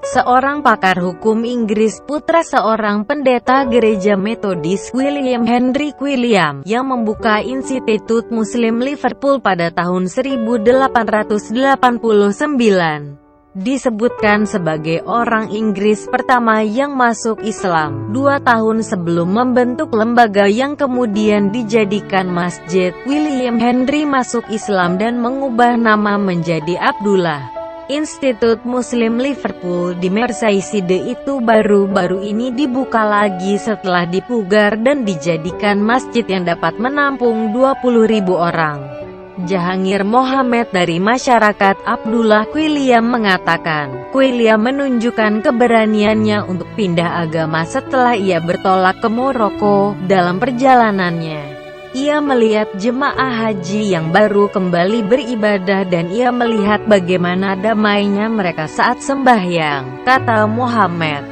Seorang pakar hukum Inggris, putra seorang pendeta gereja Metodis, William Henry Quilliam, yang membuka Institut Muslim Liverpool pada tahun 1889, disebutkan sebagai orang Inggris pertama yang masuk Islam, 2 tahun sebelum membentuk lembaga yang kemudian dijadikan masjid. William Henry masuk Islam dan mengubah nama menjadi Abdullah. Institut Muslim Liverpool di Merseyside itu baru-baru ini dibuka lagi setelah dipugar dan dijadikan masjid yang dapat menampung 20.000 orang. Jahangir Mohammed dari masyarakat Abdullah Quilliam mengatakan, Quilliam menunjukkan keberaniannya untuk pindah agama setelah ia bertolak ke Maroko. Dalam perjalanannya, ia melihat jemaah haji yang baru kembali beribadah dan ia melihat bagaimana damainya mereka saat sembahyang, kata Muhammad.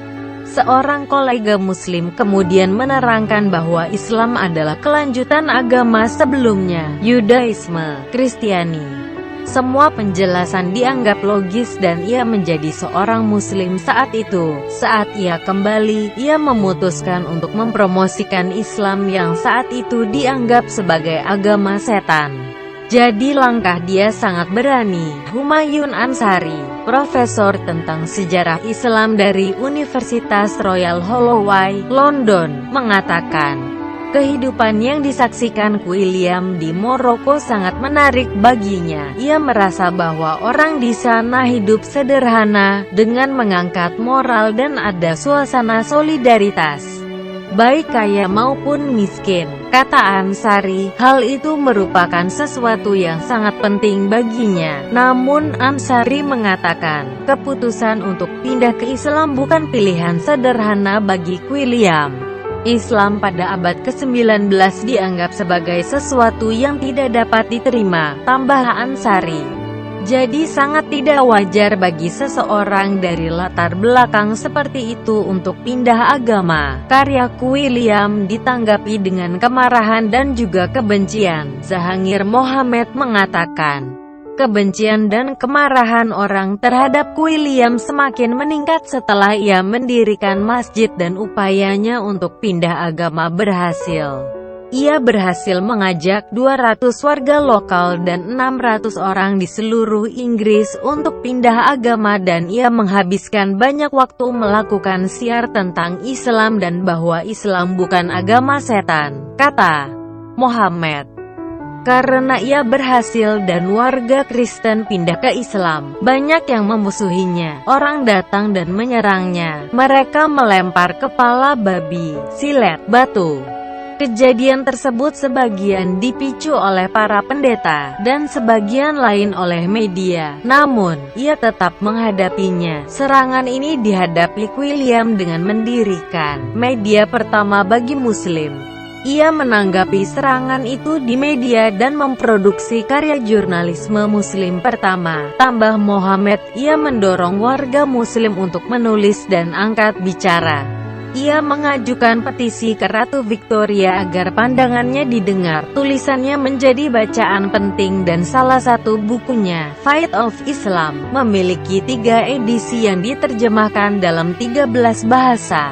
Seorang kolega muslim kemudian menerangkan bahwa Islam adalah kelanjutan agama sebelumnya, Yudaisme, Kristiani. Semua penjelasan dianggap logis dan ia menjadi seorang muslim saat itu. Saat ia kembali, ia memutuskan untuk mempromosikan Islam yang saat itu dianggap sebagai agama setan. Jadi langkah dia sangat berani. Humayun Ansari, profesor tentang sejarah Islam dari Universitas Royal Holloway, London, mengatakan, kehidupan yang disaksikan Quilliam di Maroko sangat menarik baginya. Ia merasa bahwa orang di sana hidup sederhana, dengan mengangkat moral dan ada suasana solidaritas, baik kaya maupun miskin. Kata Ansari, hal itu merupakan sesuatu yang sangat penting baginya. Namun Ansari mengatakan, keputusan untuk pindah ke Islam bukan pilihan sederhana bagi Quilliam. Islam pada abad ke-19 dianggap sebagai sesuatu yang tidak dapat diterima, tambah Ansari. Jadi sangat tidak wajar bagi seseorang dari latar belakang seperti itu untuk pindah agama. Karya Quilliam ditanggapi dengan kemarahan dan juga kebencian. Jahangir Mohammed mengatakan, kebencian dan kemarahan orang terhadap Quilliam semakin meningkat setelah ia mendirikan masjid dan upayanya untuk pindah agama berhasil. Ia berhasil mengajak 200 warga lokal dan 600 orang di seluruh Inggris untuk pindah agama dan ia menghabiskan banyak waktu melakukan syiar tentang Islam dan bahwa Islam bukan agama setan, kata Muhammad. Karena ia berhasil dan warga Kristen pindah ke Islam, banyak yang memusuhinya. Orang datang dan menyerangnya. Mereka melempar kepala babi, silet, batu. Kejadian tersebut sebagian dipicu oleh para pendeta, dan sebagian lain oleh media. Namun, ia tetap menghadapinya. Serangan ini dihadapi Quilliam dengan mendirikan media pertama bagi Muslim. Ia menanggapi serangan itu di media dan memproduksi karya jurnalisme Muslim pertama. Tambah Muhammad, ia mendorong warga Muslim untuk menulis dan angkat bicara. Ia mengajukan petisi ke Ratu Victoria agar pandangannya didengar. Tulisannya menjadi bacaan penting dan salah satu bukunya, Fight of Islam, memiliki 3 edisi yang diterjemahkan dalam 13 bahasa.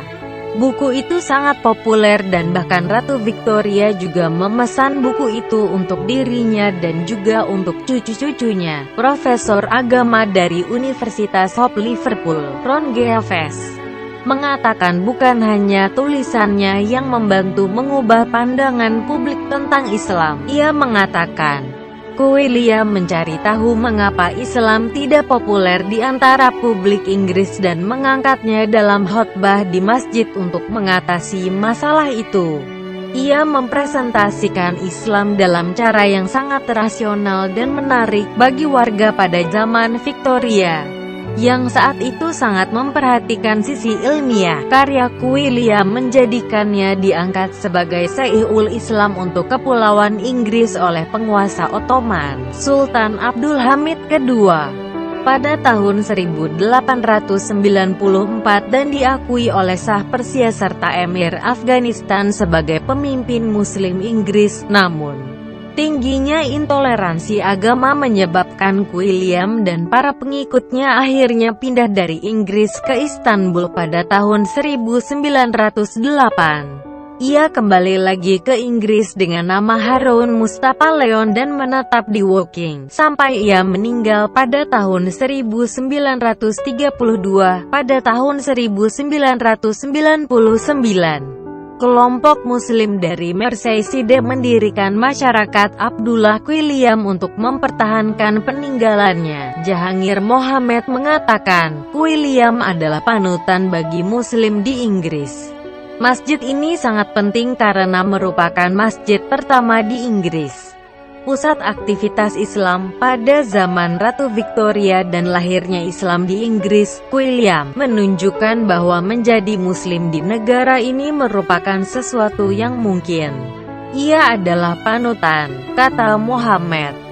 Buku itu sangat populer dan bahkan Ratu Victoria juga memesan buku itu untuk dirinya dan juga untuk cucu-cucunya. Profesor agama dari Universitas Hope Liverpool, Ron Geaves, mengatakan bukan hanya tulisannya yang membantu mengubah pandangan publik tentang Islam. Ia mengatakan, Quilliam mencari tahu mengapa Islam tidak populer di antara publik Inggris dan mengangkatnya dalam khotbah di masjid untuk mengatasi masalah itu. Ia mempresentasikan Islam dalam cara yang sangat rasional dan menarik bagi warga pada zaman Victoria, yang saat itu sangat memperhatikan sisi ilmiah. Karya Quilliam menjadikannya diangkat sebagai Syekhul Islam untuk Kepulauan Inggris oleh penguasa Ottoman, Sultan Abdul Hamid II. pada tahun 1894 dan diakui oleh Shah Persia serta Emir Afghanistan sebagai pemimpin Muslim Inggris. Namun, tingginya intoleransi agama menyebabkan William dan para pengikutnya akhirnya pindah dari Inggris ke Istanbul pada tahun 1908. Ia kembali lagi ke Inggris dengan nama Harun Mustafa Leon dan menetap di Woking sampai ia meninggal pada tahun 1932. Pada tahun 1999, kelompok Muslim dari Merseyside mendirikan Masyarakat Abdullah William untuk mempertahankan peninggalannya. Jahangir Mohammed mengatakan, William adalah panutan bagi Muslim di Inggris. Masjid ini sangat penting karena merupakan masjid pertama di Inggris, pusat aktivitas Islam pada zaman Ratu Victoria dan lahirnya Islam di Inggris. William menunjukkan bahwa menjadi Muslim di negara ini merupakan sesuatu yang mungkin. Ia adalah panutan, kata Muhammad.